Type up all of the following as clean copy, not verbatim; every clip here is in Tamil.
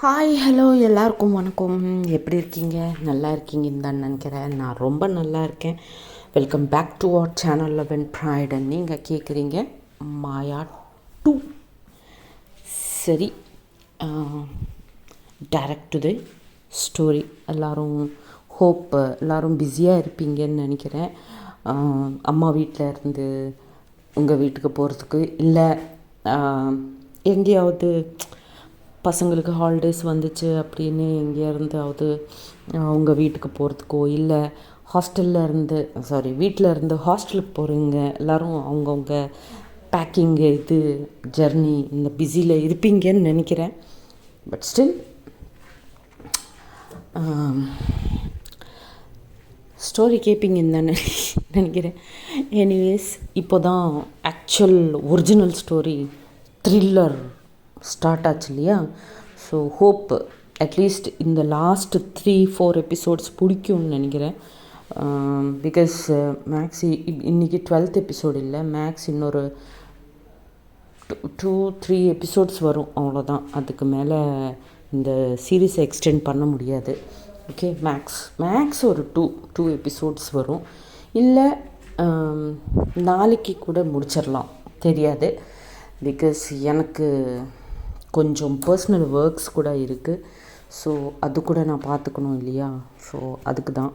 ஹாய் ஹலோ எல்லாருக்கும் வணக்கம். எப்படி இருக்கீங்க? நல்லா இருக்கீங்கன்னு தான் நினைக்கிறேன். நான் ரொம்ப நல்லா இருக்கேன். Welcome back to our channel love and pride. நீங்கள் கேட்குறீங்க மாயா 2. சரி, டைரக்ட் டு தி ஸ்டோரி. எல்லோரும் எல்லோரும் பிஸியாக இருப்பீங்கன்னு நினைக்கிறேன். அம்மா வீட்டில் இருந்து உங்கள் வீட்டுக்கு போகிறதுக்கு இல்லை எங்கேயாவது பசங்களுக்கு ஹாலிடேஸ் வந்துச்சு அப்படின்னு எங்கேயாருந்தாவது உங்கள் வீட்டுக்கு போகிறதுக்கோ இல்லை வீட்டில் இருந்து ஹாஸ்டலுக்கு போகிறவங்க எல்லோரும் அவங்கவுங்க பேக்கிங்கு ஜர்னி இந்த பிஸியில் இருப்பீங்கன்னு நினைக்கிறேன். பட் ஸ்டில் ஸ்டோரி கேட்பீங்கன்னு தான் நினைக்கிறேன். எனிவேஸ், இப்போ தான் actual original story thriller start ஆச்சு இல்லையா? ஸோ ஹோப் அட்லீஸ்ட் இந்த லாஸ்ட் 3-4 எபிசோட்ஸ் பிடிக்கும்னு நினைக்கிறேன். பிகாஸ் மேக்ஸ் இன்றைக்கி 12th எபிசோடு இல்லை, மேக்ஸ் இன்னொரு 2-3 எபிசோட்ஸ் வரும், அவ்வளோதான். அதுக்கு மேலே இந்த சீரீஸை எக்ஸ்டெண்ட் பண்ண முடியாது. ஓகே, மேக்ஸ் ஒரு 2 எபிசோட்ஸ் வரும். இல்லை நாளைக்கு கூட முடிச்சிடலாம், தெரியாது. பிகாஸ் எனக்கு கொஞ்சம் பர்சனல் ஒர்க்ஸ் கூட இருக்குது. ஸோ அது கூட நான் பார்த்துக்கணும் இல்லையா? ஸோ அதுக்கு தான்.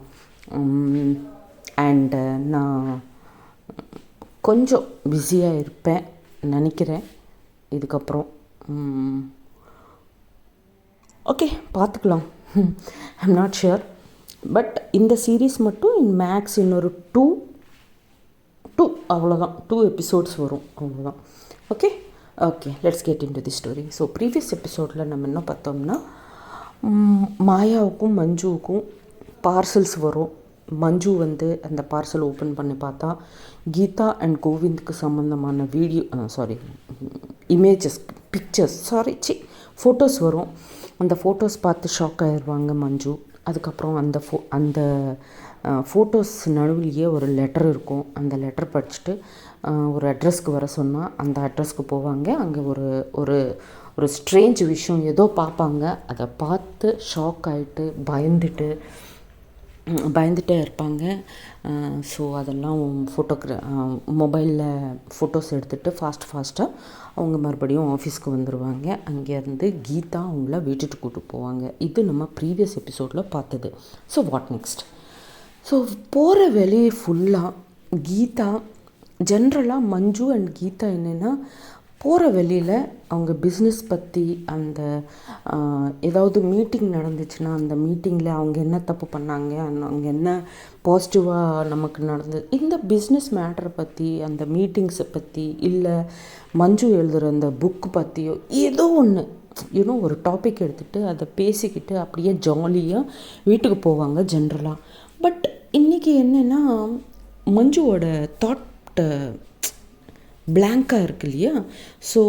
அண்டு நான் கொஞ்சம் பிஸியாக இருப்பேன் நினைக்கிறேன் இதுக்கப்புறம். ஓகே, பார்த்துக்கலாம். I'm not sure. பட் இந்த சீரீஸ் மட்டும் மேக்ஸ் இன்னொரு 2 அவ்வளோதான், 2 எபிசோட்ஸ் வரும், அவ்வளோதான். Okay, let's get in to the story. So previous எபிசோடில் நம்ம என்ன பார்த்தோம்னா, மாயாவுக்கும் மஞ்சுவுக்கும் பார்சல்ஸ் வரும். மஞ்சு அந்த பார்சல் ஓப்பன் பண்ணி பார்த்தா கீதா அண்ட் கோவிந்துக்கு சம்மந்தமான ஃபோட்டோஸ் வரும். அந்த ஃபோட்டோஸ் பார்த்து ஷாக் ஆகிடுவாங்க மஞ்சு. அதுக்கப்புறம் அந்த ஃபோட்டோஸ் நடுவிலேயே ஒரு லெட்டர் இருக்கும். அந்த லெட்டர் படிச்சுட்டு ஒரு அட்ரஸ்க்கு வர சொன்னால் அந்த அட்ரஸ்க்கு போவாங்க. அங்கே ஒரு ஒரு ஸ்ட்ரேஞ்ச் விஷயம் ஏதோ பார்ப்பாங்க. அதை பார்த்து ஷாக் ஆகிட்டு பயந்துட்டே இருப்பாங்க. ஸோ அதெல்லாம் மொபைலில் ஃபோட்டோஸ் எடுத்துகிட்டு ஃபாஸ்ட்டாக அவங்க மறுபடியும் ஆஃபீஸ்க்கு வந்துடுவாங்க. அங்கேருந்து கீதா அவங்கள வீட்டுக்கு கூப்பிட்டு போவாங்க. இது நம்ம ப்ரீவியஸ் எபிசோடில் பார்த்தது. So what next? ஸோ போகிற வேலையை ஃபுல்லாக கீதா ஜென்ரலாக மஞ்சு அண்ட் கீதா என்னென்னா, போகிற வெளியில் அவங்க பிஸ்னஸ் பற்றி ஏதாவது மீட்டிங் நடந்துச்சுன்னா அந்த மீட்டிங்கில் அவங்க என்ன தப்பு பண்ணாங்க, அவங்க என்ன பாசிட்டிவாக நமக்கு நடந்தது, இந்த பிஸ்னஸ் மேட்டரை பற்றி, அந்த மீட்டிங்ஸை பற்றி, இல்லை மஞ்சு எழுதுகிற அந்த புக்கு பற்றியோ ஏதோ ஒன்று ஒரு டாபிக் எடுத்துகிட்டு அதை பேசிக்கிட்டு அப்படியே ஜாலியாக வீட்டுக்கு போவாங்க ஜென்ரலாக. பட் இன்றைக்கி என்னென்னா, மஞ்சுவோட தாட் பிளாங்காக இருக்கு இல்லையா? ஸோ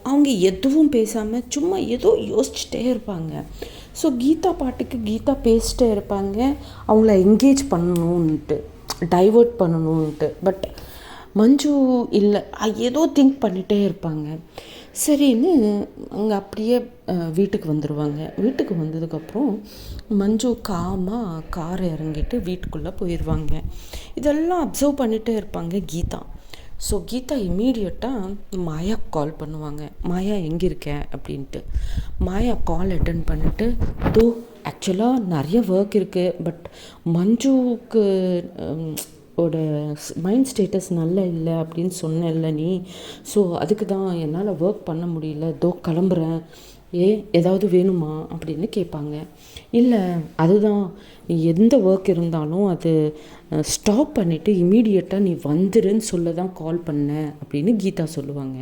அவங்க எதுவும் பேசாமல் சும்மா ஏதோ யோசிச்சுட்டே இருப்பாங்க. ஸோ கீதா பேசிட்டே இருப்பாங்க, அவங்கள என்கேஜ் பண்ணணுன்ட்டு, டைவர்ட் பண்ணணுன்ட்டு. பட் மஞ்சு இல்லை, ஏதோ திங்க் பண்ணிகிட்டே இருப்பாங்க. சரின்னு அங்கே அப்படியே வீட்டுக்கு வந்துடுவாங்க. வீட்டுக்கு வந்ததுக்கப்புறம் மஞ்சு காரை இறங்கிட்டு வீட்டுக்குள்ளே போயிடுவாங்க. இதெல்லாம் அப்சர்வ் பண்ணிகிட்டே இருப்பாங்க கீதா. ஸோ கீதா இம்மீடியட்டாக மாயா கால் பண்ணுவாங்க. மாயா எங்கே இருக்க அப்படின்ட்டு. மாயா கால் அட்டன் பண்ணிவிட்டு, ஆக்சுவலாக நிறைய ஒர்க் இருக்குது, பட் மஞ்சுவுக்கு மைண்ட் ஸ்டேட்டஸ் நல்லா இல்லை அப்படின்னு சொன்னேன்ல நீ, ஸோ அதுக்கு தான் என்னால் ஒர்க் பண்ண முடியல, கிளம்புறேன், ஏதாவது வேணுமா அப்படின்னு கேட்பாங்க. இல்லை, அதுதான், நீ எந்த ஒர்க் இருந்தாலும் அது ஸ்டாப் பண்ணிவிட்டு இமீடியட்டாக நீ வந்துருன்னு சொல்ல தான் கால் பண்ணேன் அப்படின்னு கீதா சொல்லுவாங்க.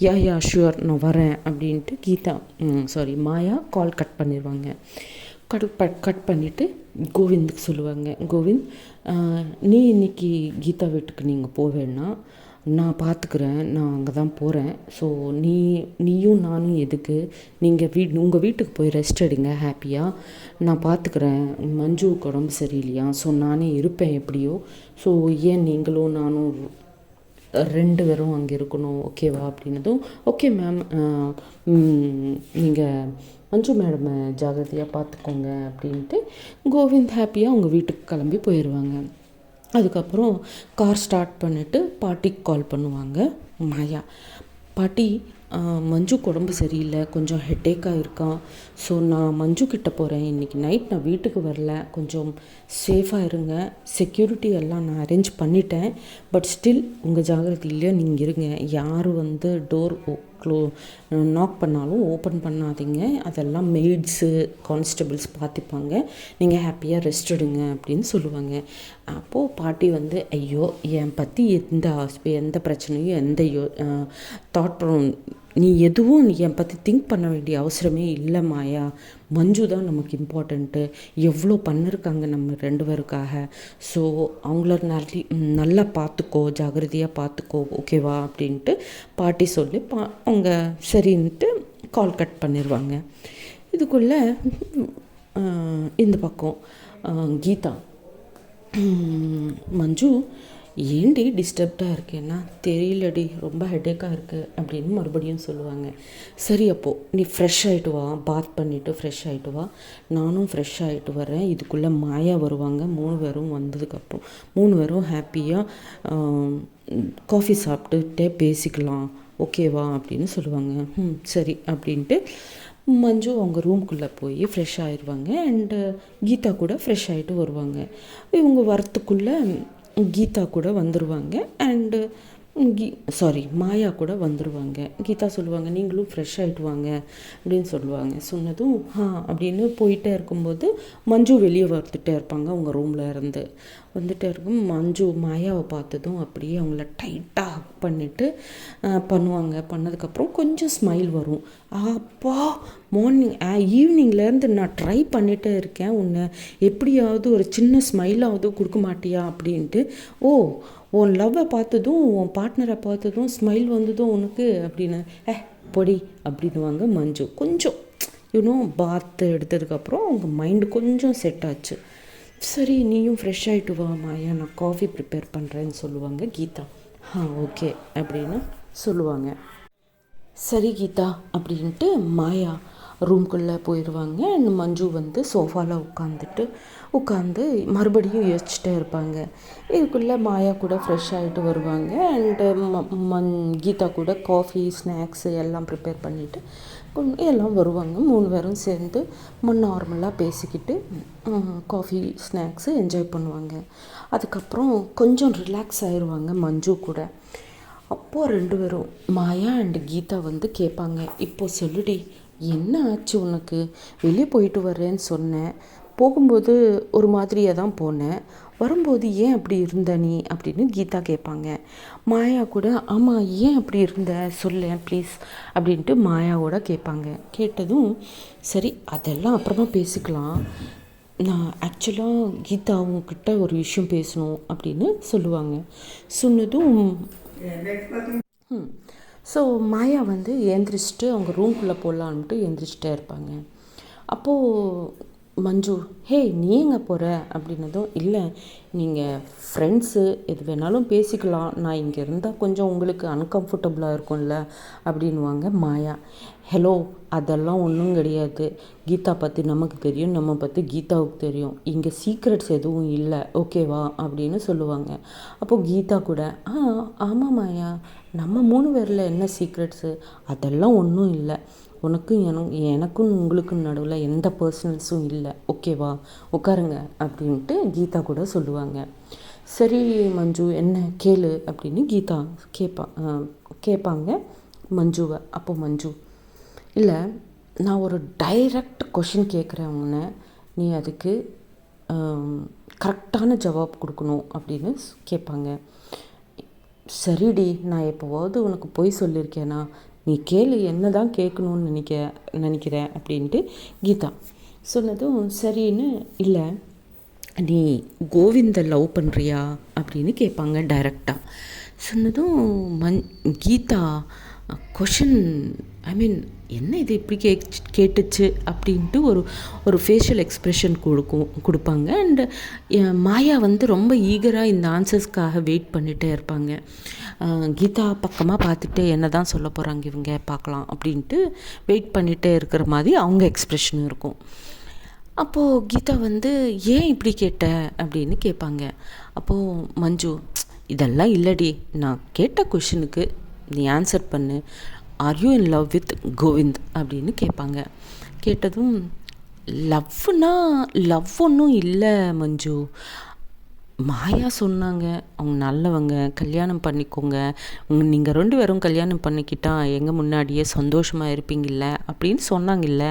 யா ஷுவர், நான் வரேன் அப்படின்ட்டு மாயா கால் கட் பண்ணிடுவாங்க. கட் பண்ணிவிட்டு கோவிந்துக்கு சொல்லுவாங்க. கோவிந்த், நீ இன்றைக்கி கீதா வீட்டுக்கு நீங்கள் போவேன்னா நான் பார்த்துக்கிறேன், நான் அங்கே தான் போகிறேன். ஸோ நீயும் நானும் எதுக்கு, நீங்கள் உங்கள் வீட்டுக்கு போய் ரெஸ்ட் எடுங்க ஹாப்பியாக, நான் பார்த்துக்கிறேன். மஞ்சுவுக்கு உடம்பு சரியில்லையா, ஸோ நானே இருப்பேன் எப்படியோ. ஸோ ஏன் நீங்களும் நானும் 2 பேரும் அங்கே இருக்கணும், ஓகேவா அப்படின்னதும், ஓகே மேம், நீங்கள் மஞ்சு மேடமை ஜாகிரதையாக பார்த்துக்கோங்க அப்படின்ட்டு கோவிந்த் ஹாப்பியாக அவங்க வீட்டுக்கு கிளம்பி போயிடுவாங்க. அதுக்கப்புறம் கார் ஸ்டார்ட் பண்ணிவிட்டு பாட்டிக்கு கால் பண்ணுவாங்க மாயா. பாட்டி, மஞ்சுக்கு உடம்பு சரியில்லை, கொஞ்சம் ஹெட்டேக்காக இருக்கான். ஸோ நான் மஞ்சு கிட்ட போகிறேன். இன்றைக்கி நைட் நான் வீட்டுக்கு வரல, கொஞ்சம் சேஃபாக இருங்க. செக்யூரிட்டி எல்லாம் நான் அரேஞ்ச் பண்ணிட்டேன். பட் ஸ்டில் உங்கள் ஜாகிரதையிலையோ நீங்கள் இருங்க. யார் வந்து டோர் நாக் பண்ணாலும் ஓப்பன் பண்ணாதீங்க. அதெல்லாம் மெய்ட்ஸு கான்ஸ்டபிள்ஸ் பார்த்துப்பாங்க. நீங்கள் ஹாப்பியாக ரெஸ்ட் எடுங்க அப்படின்னு சொல்லுவாங்க. அப்போது பாட்டி வந்து, ஐயோ என் பற்றி எந்த பிரச்சனையும் தாட் நீ எதுவும் என் பற்றி திங்க் பண்ண வேண்டிய அவசரமே இல்லை மாயா. மஞ்சு தான் நமக்கு இம்பார்ட்டண்ட்டு. எவ்வளோ பண்ணிருக்காங்க நம்ம 2 பேருக்காக. ஸோ அவங்கள நல்லா பார்த்துக்கோ, ஜாகிரதையாக பார்த்துக்கோ, ஓகேவா அப்படின்ட்டு பாட்டி சொல்லி அவங்க சரின்ட்டு கால் கட் பண்ணிடுவாங்க. இதுக்குள்ளே இந்த பக்கம் கீதா, மஞ்சு ஏண்டி டிஸ்டர்ப்டாக இருக்கேன்னா, தெரியலடி, ரொம்ப ஹெட்டேக்காக இருக்குது அப்படின்னு மறுபடியும் சொல்லுவாங்க. சரி, அப்போது நீ ஃப்ரெஷ் ஆகிட்டு வா, பாத் பண்ணிவிட்டு ஃப்ரெஷ் ஆகிட்டு வா, நானும் ஃப்ரெஷ் ஆகிட்டு வரேன். இதுக்குள்ளே மாயா வருவாங்க. 3 பேரும் வந்ததுக்கப்புறம் 3 பேரும் ஹாப்பியாக காஃபி சாப்பிட்டுட்டே பேசிக்கலாம், ஓகேவா அப்படின்னு சொல்லுவாங்க. சரி அப்படின்ட்டு மஞ்சு அவங்க ரூம்குள்ளே போய் ஃப்ரெஷ் ஆயிடுவாங்க. அண்டு கீதா கூட ஃப்ரெஷ் ஆகிட்டு வருவாங்க. இவங்க வரத்துக்குள்ளே கீதா கூட வந்துடுவாங்க. அண்டு மாயா கூட வந்துடுவாங்க. கீதா சொல்லுவாங்க, நீங்களும் ஃப்ரெஷ் ஆகிட்டு வாங்க அப்படின்னு சொல்லுவாங்க. சொன்னதும் அப்படின்னு போயிட்டே இருக்கும்போது மஞ்சு வெளியே வந்துட்டே இருப்பாங்க. அவங்க ரூமில் இருந்து வந்துட்டே இருக்கும். மஞ்சு மாயாவை பார்த்ததும் அப்படியே அவங்கள டைட்டாக ஹக் பண்ணிவிட்டு பண்ணுவாங்க. பண்ணதுக்கப்புறம் கொஞ்சம் ஸ்மைல் வரும். அப்பா, ஈவினிங்லேருந்து நான் ட்ரை பண்ணிகிட்டே இருக்கேன், உன்னை எப்படியாவது ஒரு சின்ன ஸ்மைலாவது கொடுக்க மாட்டியா அப்படின்ட்டு. ஓ, உன் லவ்வை பார்த்ததும் உன் பார்ட்னரை பார்த்ததும் ஸ்மைல் வந்ததும் உனக்கு அப்படின்னு பொடி அப்படின்னுவாங்க மஞ்சு. கொஞ்சம் பாத் எடுத்ததுக்கப்புறம் அவங்க மைண்டு கொஞ்சம் செட் ஆச்சு. சரி, நீயும் ஃப்ரெஷ் ஆகிட்டு வா மாயா, நான் காஃபி ப்ரிப்பேர் பண்ணுறேன்னு சொல்லுவாங்க கீதா. ஓகே அப்படின்னு சொல்லுவாங்க. சரி கீதா அப்படின்ட்டு மாயா ரூம்குள்ளே போயிடுவாங்க. அண்ட் மஞ்சு வந்து சோஃபாவில் உட்காந்து மறுபடியும் யோசிச்சுட்டே இருப்பாங்க. இதுக்குள்ளே மாயா கூட ஃப்ரெஷ் ஆகிட்டு வருவாங்க. அண்டு கீதா கூட காஃபி ஸ்நாக்ஸு எல்லாம் ப்ரிப்பேர் பண்ணிவிட்டு எல்லாம் வருவாங்க. 3 பேரும் சேர்ந்து நார்மலாக பேசிக்கிட்டு காஃபி ஸ்நாக்ஸு என்ஜாய் பண்ணுவாங்க. அதுக்கப்புறம் கொஞ்சம் ரிலாக்ஸ் ஆயிடுவாங்க மஞ்சு கூட. அப்போது 2 பேரும் மாயா அண்டு கீதா வந்து கேட்பாங்க, இப்போது சொல்லுடி, என்ன ஆச்சு உனக்கு? வெளியே போயிட்டு வர்றேன்னு சொன்னேன், போகும்போது ஒரு மாதிரியாக தான் போனேன், வரும்போது ஏன் அப்படி இருந்த நீ அப்படின்னு கீதா கேட்பாங்க. மாயா கூட, ஆமாம் ஏன் அப்படி இருந்த சொல்ல ப்ளீஸ் அப்படின்ட்டு மாயாவோட கேட்பாங்க. கேட்டதும் சரி அதெல்லாம் அப்புறமா பேசிக்கலாம், நான் ஆக்சுவலாக கீதா அவங்கக்கிட்ட ஒரு விஷயம் பேசணும் அப்படின்னு சொல்லுவாங்க. சொன்னதும் ஸோ மாயா வந்து எழுந்திரிச்சிட்டு அவங்க ரூம்குள்ளே போகலான்ட்டு எழுந்திரிச்சிட்டே இருப்பாங்க. அப்போது மஞ்சு, ஹே நீ எங்கே போகிற அப்படின்னதும், இல்லை நீங்கள் ஃப்ரெண்ட்ஸு எது வேணாலும் பேசிக்கலாம், நான் இங்கே இருந்தால் கொஞ்சம் உங்களுக்கு அன்கம்ஃபர்டபுளாக இருக்கும்ல அப்படின்வாங்க மாயா. ஹலோ, அதெல்லாம் ஒன்றும் கிடையாது, கீதா பற்றி நமக்கு தெரியும், நம்ம பற்றி கீதாவுக்கு தெரியும், இங்கே சீக்ரெட்ஸ் எதுவும் இல்லை, ஓகேவா அப்படின்னு சொல்லுவாங்க. அப்போது கீதா கூட, ஆமாம் மாயா, நம்ம 3 பேரில் என்ன சீக்ரெட்ஸு, அதெல்லாம் ஒன்றும் இல்லை, எனக்கும் உங்களுக்கும் நடுவில் எந்த பர்சனல்ஸும் இல்லை, ஓகேவா, உட்காருங்க அப்படின்ட்டு கீதா கூட சொல்லுவாங்க. சரி மஞ்சு, என்ன கேளு அப்படின்னு கீதா கேட்பாங்க மஞ்சுவை. அப்போ மஞ்சு, இல்லை நான் ஒரு டைரக்ட் கொஷின் கேட்குறேன் உன்னை, நீ அதுக்கு கரெக்டான ஜவாப் கொடுக்கணும் அப்படின்னு கேட்பாங்க. சரிடி, நான் எப்போவாவது உனக்கு பொய் சொல்லியிருக்கேனா, நீ கேளு, என்ன தான் கேட்கணுன்னு நினைக்கிறேன் அப்படின்ட்டு கீதா சொன்னதும் சரின்னு, இல்லை நீ கோவிந்தை லவ் பண்ணுறியா அப்படின்னு கேட்பாங்க டைரெக்டாக. சொன்னதும் கீதா கொஷின் என்ன இது இப்படி கேட்டுச்சு அப்படின்ட்டு ஒரு ஒரு ஃபேஷியல் எக்ஸ்ப்ரெஷன் கொடுப்பாங்க. அண்டு மாயா வந்து ரொம்ப ஈகராக இந்த ஆன்சர்ஸ்க்காக வெயிட் பண்ணிகிட்டே இருப்பாங்க. கீதா பக்கமாக பார்த்துட்டு என்ன தான் சொல்ல போகிறாங்க இவங்க பார்க்கலாம் அப்படின்ட்டு வெயிட் பண்ணிகிட்டே இருக்கிற மாதிரி அவங்க எக்ஸ்ப்ரெஷனும் இருக்கும். அப்போது கீதா வந்து ஏன் இப்படி கேட்ட அப்படின்னு கேட்பாங்க. அப்போது மஞ்சு, இதெல்லாம் இல்லடி, நான் கேட்ட கொஷனுக்கு நீ ஆன்சர் பண்ணு. Are you in love with Kovind அப்படின்னு கேட்பாங்க. கேட்டதும் லவ் ஒன்றும் இல்லை மஞ்சு. மாயா சொன்னாங்க அவங்க நல்லவங்க, கல்யாணம் பண்ணிக்கோங்க, நீங்கள் 2 பேரும் கல்யாணம் பண்ணிக்கிட்டா எங்கள் முன்னாடியே சந்தோஷமாக இருப்பீங்கள்ல அப்படின்னு சொன்னாங்கல்ல.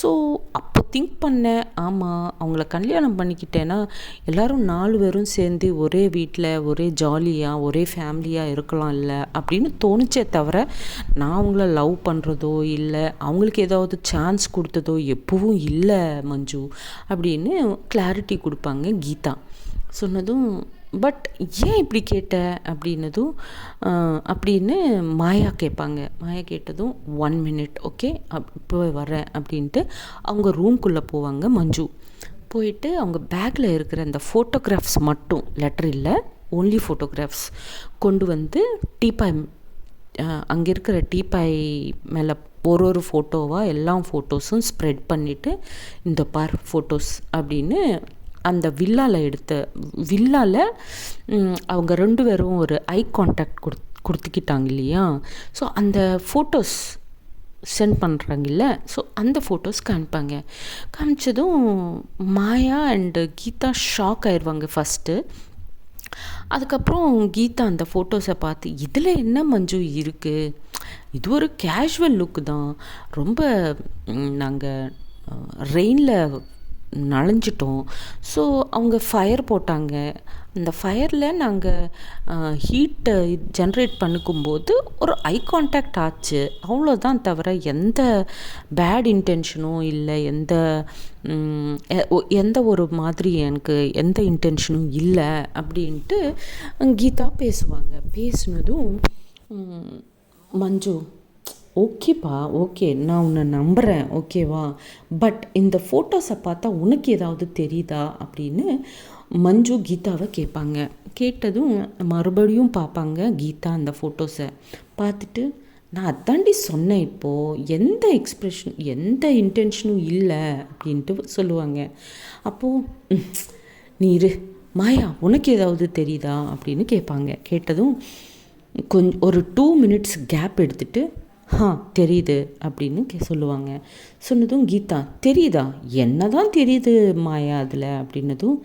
ஸோ அப்போ திங்க் பண்ணேன், ஆமாம் அவங்கள கல்யாணம் பண்ணிக்கிட்டேன்னா எல்லோரும் 4 பேரும் சேர்ந்து ஒரே வீட்டில் ஒரே ஜாலியாக ஒரே ஃபேமிலியாக இருக்கலாம் இல்லை அப்படின்னு தோணுச்சே தவிர நான் அவங்கள லவ் பண்ணுறதோ இல்லை அவங்களுக்கு ஏதாவது சான்ஸ் கொடுத்ததோ எப்பவும் இல்லை மஞ்சு அப்படின்னு கிளாரிட்டி கொடுப்பாங்க கீதா. சொன்னதும் பட் ஏன் இப்படி கேட்ட அப்படின்னதும் அப்படின்னு மாயா கேட்பாங்க. மாயா கேட்டதும் 1 minute ஓகே இப்போ வரேன் அப்படின்ட்டு அவங்க ரூம்குள்ளே போவாங்க மஞ்சு. போயிட்டு அவங்க பேக்கில் இருக்கிற அந்த ஃபோட்டோகிராஃப்ஸ் மட்டும், லெட்டர் இல்லை ஓன்லி ஃபோட்டோகிராஃப்ஸ் கொண்டு வந்து டீப்பாய் அங்கே இருக்கிற டீப்பாய் மேலே ஒரு ஃபோட்டோவாக எல்லா ஃபோட்டோஸும் ஸ்ப்ரெட் பண்ணிவிட்டு இந்த பார் ஃபோட்டோஸ் அப்படின்னு அந்த வில்லாவில் அவங்க 2 பேரும் ஒரு ஐ கான்டாக்ட் கொடுத்துக்கிட்டாங்க இல்லையா. ஸோ அந்த ஃபோட்டோஸ் சென்ட் பண்ணுறாங்கல்ல, ஸோ அந்த ஃபோட்டோஸ் காமிச்சதும் மாயா அண்டு கீதா ஷாக் ஆயிடுவாங்க ஃபஸ்ட்டு. அதுக்கப்புறம் கீதா அந்த ஃபோட்டோஸை பார்த்து இதில் என்ன மஞ்சு இருக்குது, இது ஒரு கேஷுவல் லுக்கு தான், ரொம்ப நாங்கள் ரெயினில் நனைஞ்சிட்டோம், ஸோ அவங்க ஃபயர் போட்டாங்க, அந்த ஃபயரில் நாங்கள் ஹீட்டை ஜென்ரேட் பண்ணிக்கும்போது ஒரு ஐ கான்டாக்ட் ஆச்சு, அவ்வளோதான், தவிர எந்த பேட் இன்டென்ஷனும் இல்லை, எந்த ஒரு மாதிரி எனக்கு எந்த இன்டென்ஷனும் இல்லை அப்படின்ட்டு கீதா பேசுவாங்க. பேசுனதும் மஞ்சு ஓகேப்பா, ஓகே நான் உன்னை நம்புகிறேன், ஓகேவா, பட் இந்த ஃபோட்டோஸை பார்த்தா உனக்கு ஏதாவது தெரியுதா அப்படின்னு மஞ்சு கீதாவை கேட்பாங்க. கேட்டதும் மறுபடியும் பார்ப்பாங்க கீதா அந்த ஃபோட்டோஸை பார்த்துட்டு, நான் அதாண்டி சொன்னேன், இப்போது எந்த எக்ஸ்ப்ரெஷன் எந்த இன்டென்ஷனும் இல்லை அப்படின்ட்டு சொல்லுவாங்க. அப்போது நீ இரு மாயா, உனக்கு ஏதாவது தெரியுதா அப்படின்னு கேட்பாங்க. கேட்டதும் ஒரு 2 minutes கேப் எடுத்துகிட்டு தெரியுது அப்படின்னு சொல்லுவாங்க. சொன்னதும் கீதா, தெரியுதா, என்ன தான் தெரியுது மாயா அதில் அப்படின்னதும்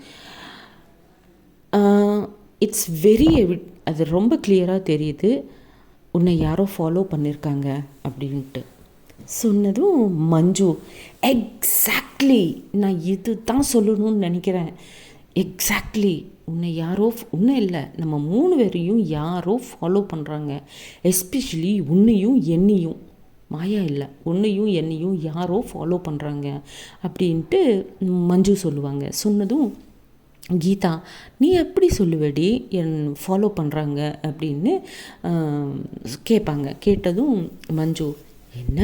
இட்ஸ் வெரி அது ரொம்ப கிளியராக தெரியுது உன்னை யாரோ ஃபாலோ பண்ணியிருக்காங்க அப்படின்ட்டு சொன்னதும் மஞ்சு, எக்ஸாக்ட்லி நான் இது தான் சொல்லணும்னு நினைக்கிறேன், எக்ஸாக்ட்லி உன்னை யாரோ, ஒன்றும் இல்லை, நம்ம 3 பேரையும் யாரோ ஃபாலோ பண்ணுறாங்க, எஸ்பெஷலி உன்னையும் என்னையும், மாயா இல்லை உன்னையும் என்னையும் யாரோ ஃபாலோ பண்ணுறாங்க அப்படின்ட்டு மஞ்சு சொல்லுவாங்க. சொன்னதும் கீதா, நீ எப்படி சொல்லுவடி என் ஃபாலோ பண்ணுறாங்க அப்படின்னு கேட்பாங்க. கேட்டதும் மஞ்சு, என்ன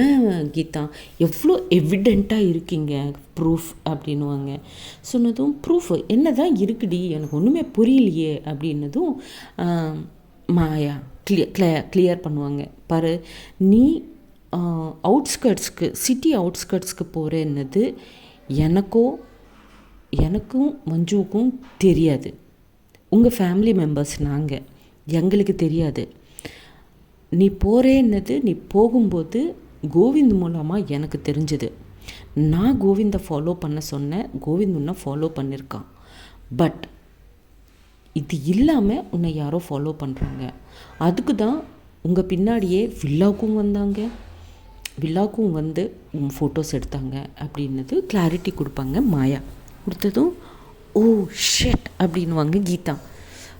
கீதா எவ்வளோ எவிடெண்ட்டாக இருக்கீங்க, ப்ரூஃப் அப்படின்வாங்க. சொன்னதும் ப்ரூஃப் என்ன தான் இருக்குடி, எனக்கு ஒன்றுமே புரியலையே அப்படின்னதும் மாயா கிளியர் பண்ணுவாங்க. பாரு, நீ அவுட்ஸ்கர்ட்ஸ்க்கு சிட்டி அவுட்ஸ்கர்ட்ஸ்க்கு போகிறேன்னது எனக்கும் மஞ்சுவுக்கும் தெரியாது, உங்கள் ஃபேமிலி மெம்பர்ஸ் நாங்கள், எங்களுக்கு தெரியாது. நீ போகிறேன்னது நீ போகும்போது கோவிந்த் மூலமாக எனக்கு தெரிஞ்சது, நான் கோவிந்தை ஃபாலோ பண்ண சொன்னேன், கோவிந்த் உன்னை ஃபாலோ பண்ணியிருக்கான், பட் இது இல்லாமல் உன்னை யாரோ ஃபாலோ பண்ணுறாங்க, அதுக்கு தான் உங்கள் பின்னாடியே வில்லாவுக்கும் வந்தாங்க, வில்லாவுக்கும் வந்து ஃபோட்டோஸ் எடுத்தாங்க அப்படின்னது கிளாரிட்டி கொடுப்பாங்க மாயா. கொடுத்ததும் ஓ ஷெட் அப்படின்வாங்க கீதா.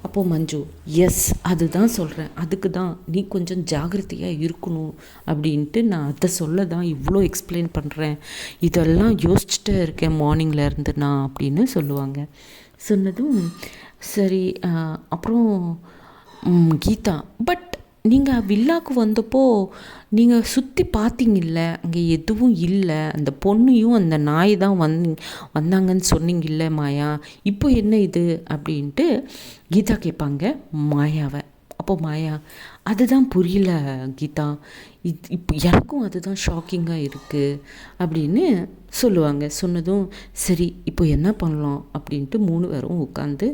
அப்போது மஞ்சு, எஸ் அதுதான் சொல்கிறேன், அதுக்கு தான் நீ கொஞ்சம் ஜாகிரதையாக இருக்கணும் அப்படின்ட்டு நான் அதை சொல்ல தான் இவ்வளோ எக்ஸ்பிளைன் பண்ணுறேன், இதெல்லாம் யோசிச்சுட்டே இருக்கேன் மார்னிங்லேருந்து நான் அப்படின்னு சொல்லுவாங்க. சொன்னதும் சரி. அப்புறம் கீதா, பட் நீங்கள் வில்லாக்கு வந்தப்போ நீங்கள் சுற்றி பார்த்தீங்கல்ல, அங்கே எதுவும் இல்லை, அந்த பொண்ணையும் அந்த நாய் தான் வந்தாங்கன்னு சொன்னீங்கல்ல மாயா, இப்போ என்ன இது அப்படின்ட்டு கீதா கேட்பாங்க மாயாவை. அப்போ மாயா, அதுதான் புரியல கீதா, இப்போ எனக்கும் அதுதான் ஷாக்கிங்காக இருக்குது அப்படின்னு சொல்லுவாங்க. சொன்னதும் சரி இப்போ என்ன பண்ணலாம் அப்படின்ட்டு 3 பேரும் உட்காந்து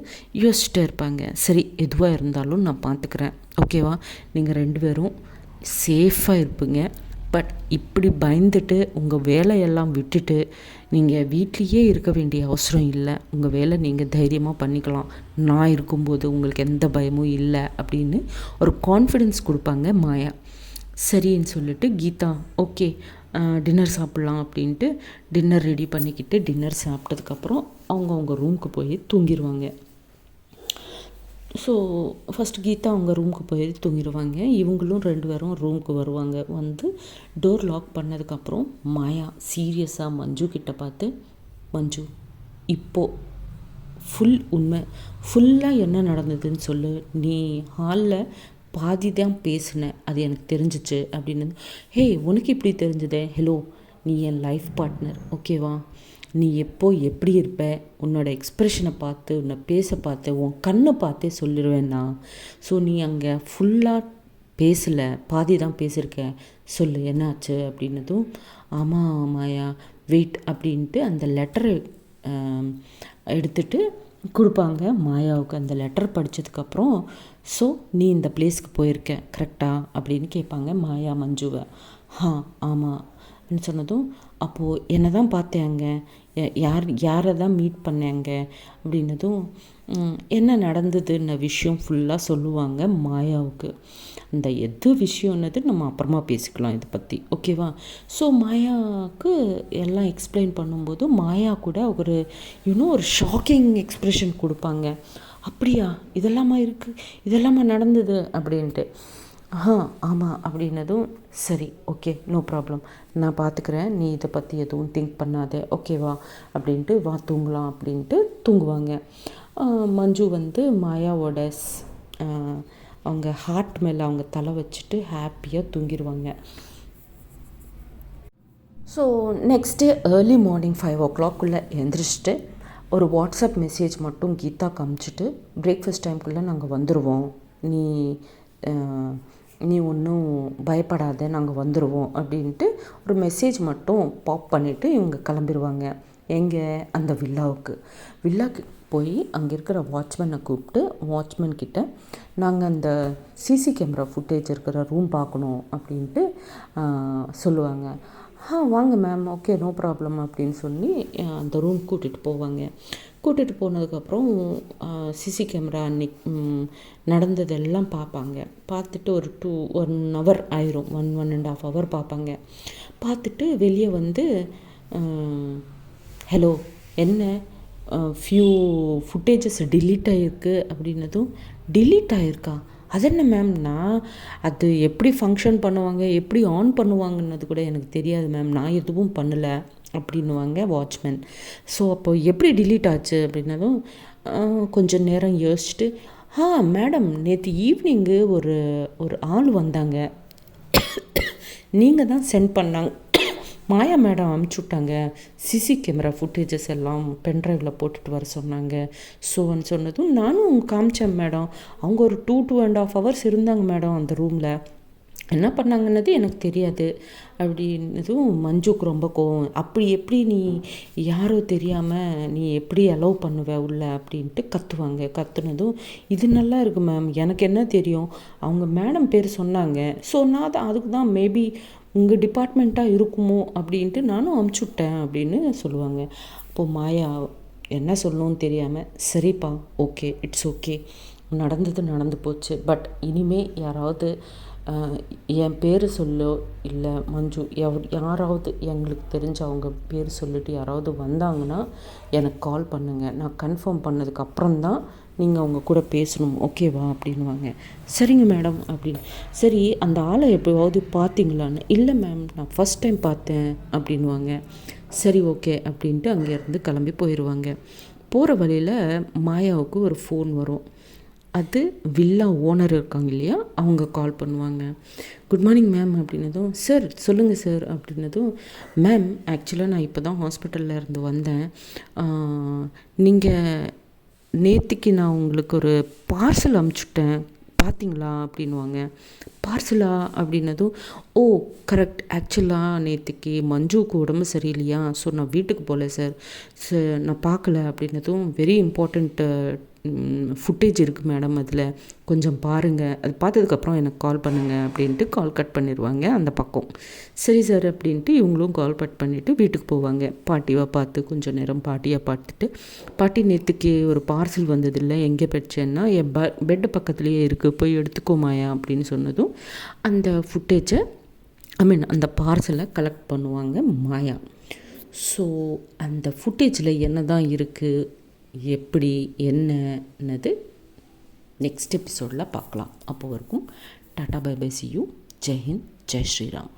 யோசிச்சுட்டே இருப்பாங்க. சரி எதுவாக இருந்தாலும் நான் பார்த்துக்கிறேன், ஓகேவா, நீங்கள் 2 பேரும் சேஃபாக இருப்பீங்க. பட் இப்படி பயந்துட்டு உங்கள் வேலையெல்லாம் விட்டுட்டு நீங்கள் வீட்லேயே இருக்க வேண்டிய அவசரம் இல்லை, உங்கள் வேலை நீங்கள் தைரியமாக பண்ணிக்கலாம், நான் இருக்கும்போது உங்களுக்கு எந்த பயமும் இல்லை அப்படின்னு ஒரு கான்ஃபிடென்ஸ் கொடுப்பாங்க மாயா. சரின்னு சொல்லிட்டு கீதா ஓகே டின்னர் சாப்பிட்லாம் அப்படின்ட்டு டின்னர் ரெடி பண்ணிக்கிட்டு டின்னர் சாப்பிட்டதுக்கப்புறம் அவங்க ரூமுக்கு போய் தூங்கிடுவாங்க. ஸோ ஃபஸ்ட்டு கீதா அவங்க ரூமுக்கு போய் தூங்கிடுவாங்க. இவங்களும் 2 பேரும் ரூமுக்கு வருவாங்க. வந்து டோர் லாக் பண்ணதுக்கப்புறம் மாயா சீரியஸாக மஞ்சு கிட்ட பார்த்து, மஞ்சு இப்போது உண்மை ஃபுல்லாக என்ன நடந்ததுன்னு சொல்லு, நீ ஹாலில் பாதி தான் பேசினேன், அது எனக்கு தெரிஞ்சிச்சு அப்படின்னு. ஹே உனக்கு இப்படி தெரிஞ்சதே, ஹலோ நீ என் லைஃப் பார்ட்னர், ஓகேவா, நீ எப்போ எப்படி இருப்ப, உன்னோட எக்ஸ்ப்ரெஷனை பார்த்து உன்னை பேச பார்த்து உன் கண்ணை பார்த்தே சொல்லிடுவேன்னா. ஸோ நீ அங்கே ஃபுல்லாக பேசலை, பாதி தான் பேசியிருக்க, சொல்லு என்னாச்சு அப்படின்னதும், ஆமாம் மாயா வெயிட் அப்படின்ட்டு அந்த லெட்டரை எடுத்துகிட்டு கொடுப்பாங்க மாயாவுக்கு. அந்த லெட்டர் படித்ததுக்கப்புறம் ஸோ நீ இந்த பிளேஸ்க்கு போயிருக்க கரெக்டா அப்படின்னு கேட்பாங்க மாயா மஞ்சுவை. ஆமாம் சொன்னதும், அப்போது என்ன தான் பார்த்தேங்க, யாரை தான் மீட் பண்ணேங்க அப்படின்னதும் என்ன நடந்ததுன்ன விஷயம் ஃபுல்லாக சொல்லுவாங்க மாயாவுக்கு. இந்த எது விஷயம்னது நம்ம அப்புறமா பேசிக்கலாம் இதை பற்றி, ஓகேவா. ஸோ மாயாவுக்கு எல்லாம் எக்ஸ்பிளைன் பண்ணும்போது மாயா கூட ஒரு ஒரு ஷாக்கிங் எக்ஸ்ப்ரெஷன் கொடுப்பாங்க. அப்படியா, இதெல்லாமா இருக்குது, இதெல்லாமா நடந்தது அப்படின்ட்டு. ஆமாம் அப்படின்னதும், சரி ஓகே நோ ப்ராப்ளம், நான் பார்த்துக்கிறேன், நீ இதை பற்றி எதுவும் திங்க் பண்ணாத, ஓகேவா அப்படின்ட்டு வா தூங்கலாம் அப்படின்ட்டு தூங்குவாங்க. மஞ்சு வந்து மாயாவோட அவங்க ஹார்ட் மேலே அவங்க தலை வச்சுட்டு ஹாப்பியாக தூங்கிடுவாங்க. So next day early morning 5 o'clock எழுந்திரிச்சிட்டு ஒரு வாட்ஸ்அப் மெசேஜ் மட்டும் கீதா காமிச்சிட்டு, பிரேக்ஃபாஸ்ட் டைம்குள்ளே நாங்கள் வந்துடுவோம், நீ ஒன்றும் பயப்படாத, நாங்கள் வந்துடுவோம் அப்படின்ட்டு ஒரு மெசேஜ் மட்டும் பாப் பண்ணிவிட்டு இவங்க கிளம்பிடுவாங்க. எங்கே, அந்த வில்லாவுக்கு போய் அங்கே இருக்கிற வாட்ச்மேனை கூப்பிட்டு வாட்ச்மேன் கிட்ட நாங்கள் அந்த சிசி கேமரா ஃபுட்டேஜ் இருக்கிற ரூம் பார்க்கணும் அப்படின்ட்டு சொல்லுவாங்க. வாங்க மேம், ஓகே நோ ப்ராப்ளம் அப்படின்னு சொல்லி அந்த ரூம் கூட்டிகிட்டு போனதுக்கப்புறம் சிசி கேமரா அன்னைக்கு நடந்ததெல்லாம் பார்ப்பாங்க. பார்த்துட்டு ஒரு 1 hour ஆயிரும், 1.5 hour பார்ப்பாங்க. பார்த்துட்டு வெளியே வந்து ஹலோ என்ன ஃபியூ ஃபுட்டேஜஸ் டிலீட் ஆகிருக்கு அப்படின்னதும், டிலீட் ஆகிருக்கா, அது என்ன மேம், நான் அது எப்படி ஃபங்க்ஷன் பண்ணுவாங்க எப்படி ஆன் பண்ணுவாங்கன்னது கூட எனக்கு தெரியாது மேம், நான் எதுவும் பண்ணலை அப்படின்னுவாங்க வாட்ச்மேன். ஸோ அப்போ எப்படி டிலீட் ஆச்சு அப்படின்னதும் கொஞ்சம் நேரம் யோசிச்சுட்டு, மேடம் நேற்று ஈவினிங்கு ஒரு ஆள் வந்தாங்க, நீங்கள் தான் சென்ட் பண்ணாங்க, மாயா மேடம் அனுப்பிச்சுட்டாங்க, சிசி கேமரா ஃபுட்டேஜஸ் எல்லாம் பென்ட்ரைவில் போட்டுட்டு வர சொன்னாங்க. ஸோன்னு சொன்னதும் நானும் காமிச்சேன் மேடம், அவங்க ஒரு 2.5 hours இருந்தாங்க மேடம் அந்த ரூமில், என்ன பண்ணாங்கன்னது எனக்கு தெரியாது அப்படின்னதும் மஞ்சுக்கு ரொம்ப கோவம். அப்படி எப்படி நீ யாரோ தெரியாமல் நீ எப்படி அலோவ் பண்ணுவ உள்ள அப்படின்ட்டு கத்துனதும், இது நல்லா இருக்கு மேம், எனக்கு என்ன தெரியும், அவங்க மேடம் பேர் சொன்னாங்க, ஸோ நான் தான் அதுக்கு தான் மேபி உங்கள் டிபார்ட்மெண்ட்டாக இருக்குமோ அப்படின்ட்டு நானும் அமுச்சுவிட்டேன் அப்படின்னு சொல்லுவாங்க. அப்போது மாயா என்ன சொல்லணும்னு தெரியாமல், சரிப்பா ஓகே இட்ஸ் ஓகே, நடந்து போச்சு, பட் இனிமேல் யாராவது என் பேர் சொல்லோ இல்லை மஞ்சு யாராவது எங்களுக்கு தெரிஞ்ச அவங்க பேர் சொல்லிட்டு யாராவது வந்தாங்கன்னா எனக்கு கால் பண்ணுங்கள், நான் கன்ஃபார்ம் பண்ணதுக்கு அப்புறம்தான் நீங்கள் அவங்க கூட பேசணும், ஓகேவா அப்படின்வாங்க. சரிங்க மேடம் அப்படின்னு. சரி அந்த ஆளை எப்போவாவது பார்த்தீங்களான்னு, இல்லை மேம் நான் ஃபஸ்ட் டைம் பார்த்தேன் அப்படின்வாங்க. சரி ஓகே அப்படின்ட்டு அங்கேருந்து கிளம்பி போயிடுவாங்க. போகிற வழியில் மாயாவுக்கு ஒரு ஃபோன் வரும். அது வில்லா ஓனர் இருக்காங்க இல்லையா, அவங்க கால் பண்ணுவாங்க. குட் மார்னிங் மேம் அப்படின்னதும், சார் சொல்லுங்கள் சார் அப்படின்னதும், மேம் ஆக்சுவலாக நான் இப்போ தான் ஹாஸ்பிட்டலில் இருந்து வந்தேன். நீங்கள் நேத்திக்கு நான் உங்களுக்கு ஒரு பார்சல் அமுச்சுட்டேன் பார்த்தீங்களா அப்படின்வாங்க. பார்சலா அப்படின்னதும், ஓ கரெக்ட், ஆக்சுவலாக நேத்திக்கு மஞ்சுவுக்கு உடம்பு சரியில்லையா, ஸோ நான் வீட்டுக்கு போகல சார், நான் பார்க்கல அப்படின்னதும், வெரி இம்பார்ட்டண்ட் ஃபுட்டேஜ் இருக்குது மேடம், அதில் கொஞ்சம் பாருங்கள், அது பார்த்ததுக்கப்புறம் எனக்கு கால் பண்ணுங்கள் அப்படின்ட்டு கால் கட் பண்ணிடுவாங்க அந்த பக்கம். சரி சார் அப்படின்ட்டு இவங்களும் கால் கட் பண்ணிவிட்டு வீட்டுக்கு போவாங்க. பாட்டியை பார்த்து கொஞ்சம் நேரம் பாட்டியை பார்த்துட்டு, பாட்டி நேற்றுக்கு ஒரு பார்சல் வந்ததில்லை, எங்கே போயிடுச்சேன்னா என் பெட்டு பக்கத்துலேயே இருக்குது, போய் எடுத்துக்கோமாயா அப்படின்னு சொன்னதும் அந்த ஃபுட்டேஜை அந்த பார்சலை கலெக்ட் பண்ணுவாங்க மாயா. ஸோ அந்த ஃபுட்டேஜில் என்ன தான் இருக்குது, எப்படி என்னன்னது நெக்ஸ்ட் எபிசோடில் பார்க்கலாம். அப்போ வரைக்கும் டாடா bye bye, see you, Jai Hind, Jai Sriram.